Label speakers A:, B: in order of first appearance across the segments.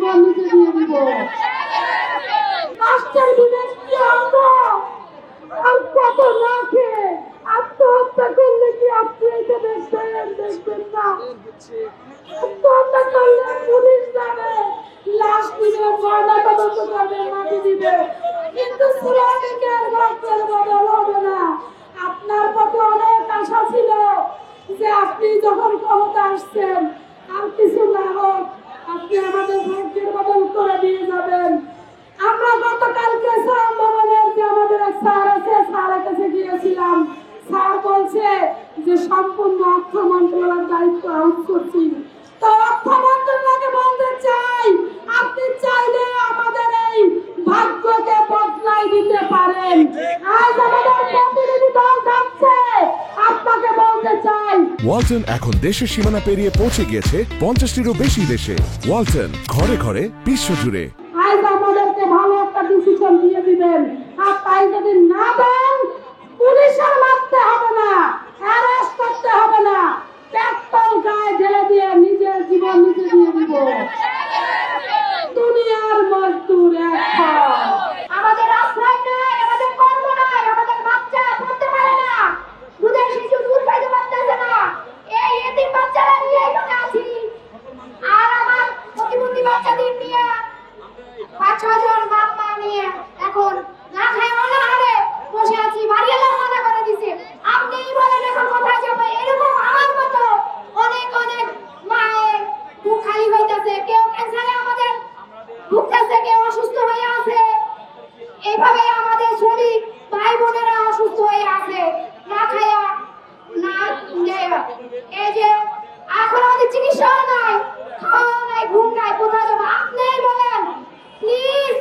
A: জীবন নিজে দিয়ে দিব। রাষ্ট্রের বিদেশি আমরা আর কত না খেয়ে আত্মহত্যা করলে কি আপনি এটা দেখবেন না? আত্মহত্যা করলে পুলিশ যাবে, লাশ দিবে, ময়নাতদন্ত করবে, মাটি দিবে, কিন্তু শ্রমিকের ভাগ্যের বদল হবে না। আপনার প্রতি অনেক আশা ছিল যে আপনি যখন ক্ষমতা আসছেন আর কিছু না হোক আপনি আমাদের ভাগ্যের বদল করে দিয়ে যাবেন। আমরা গতকালকে শ্রম ভবনের যে আমাদের এক স্যার আছে, স্যারের কাছে গিয়েছিলাম। স্যার বলছে যে সম্পূর্ণ অর্থ মন্ত্রণালয়ের দায়িত্ব আউটসোর্সিং। তো অর্থ মন্ত্রণালয়কে বলতে চাই, আপনি চাইলে আমাদের এই ভাগ্যকে বদলাই দিতে পারেন। আজ আমাদের প্রতিনিধি দল যাচ্ছে, আপনাকে বলতে চাই
B: ওয়ালটন এখন দেশের সীমানা পেরিয়ে পৌঁছে গিয়েছে 50টিরও বেশি দেশে। ওয়ালটন, ঘরে ঘরে, বিশ্বজুড়ে।
A: আজ আমাদেরকে ভালো একটা ডিসিশন দিয়ে দিবেন, আর তাই যদি না দেন পুলিশের মারতে হবে না, অ্যারেস্ট করতে হবে না, পেট্রোল গায়ে ঢেলে দিয়ে নিজের জীবন নিজে দিয়ে দিব। দুনিয়ার মজদুর এখন আমাদের আশ্রয় নাই, আমাদের কর্ম নাই, আমাদের বাচ্চা পড়তে পারে না, দুধের শিশু দুধ পাইতে পারতেছে না, এই এতিম বাচ্চারা নিয়ে এখানে আছি। আর আমার প্রতিবন্ধী বাচ্চাদের নিয়ে 5-6 জন বাপ মা নিয়ে এখন না খায় অনাহারে বসে আছি। বাড়ি এলাম মানা করে দিছে, আপনিই বলেন এখন কোথায় যাবো? এরকম আমার মতো অনেক অনেক মায়ের বুক খালি হইতেছে, কেউ ক্যান্সারে আমাদের ভুগতেছে, কেউ অসুস্থ হয়ে আছে। এইভাবে আমাদের শ্রমিক ভাই বোনেরা অসুস্থ হয়ে আছে, না খায়া না দেয়া। এই যে এখন আমাদের চিকিৎসা নাই, খাওয়া নাই, ঘুম নাই, কোথায় যাবো? আপনিই বলেন। প্লিজ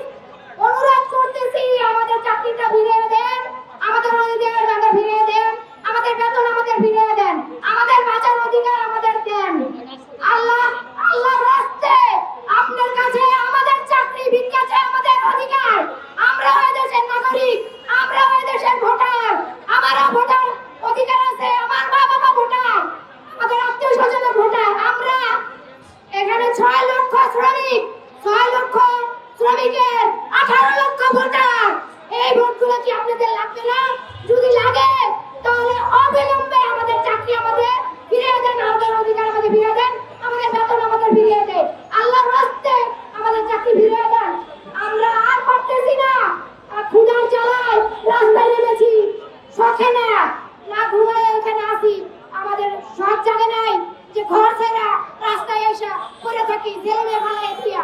A: অনুরোধ করতেছি, আমাদের চাকরিটা ফিরিয়ে দেন, আমাদের অধিকার আমরা ফিরিয়ে দেন, আমাদের বেতন আমাদের ফিরিয়ে দেন, আমাদের বাঁচার অধিকার আমাদের দেন। আল্লাহ আল্লাহ রাস্তে আপনার কাছে আমাদের চাকরি ভিক্ষা চাই, আমাদের অধিকার। আমরা ওই দেশের নাগরিক, আমরা ওই দেশের ভোটার, আমারও ভোটার অধিকার আছে, আমার মা বাবা ভোটার, আমাদের আত্মীয় স্বজন ভোটার। আমরা এখানে 6 লক্ষ শ্রমিক, 6 লক্ষ শ্রমিকের 18 লক্ষ ভোটার। এই ভোটগুলো কি আপনাদের লাগবে না? যদি লাগে তাহলে অবিলম্বে আমাদের চাকরি আমাদের ফিরিয়ে দেন, আমাদের অধিকার আমাদের ফিরিয়ে দেন, আমাদের বেতন আমাদের ফিরিয়ে দেন। আল্লাহর রাস্তে আমাদের চাকরি ফিরিয়ে দেন। আমরা আর পারতেছি না, ক্ষুধার জ্বালায় রাস্তায় নেমেছি, শখে না না ঘুমায় এখানে আসি, আমাদের সব জায়গা নাই যে ঘর ছেড়া রাস্তায় এসে পড়ে থাকি, ছেলে মেয়ে ভালো এসিয়া।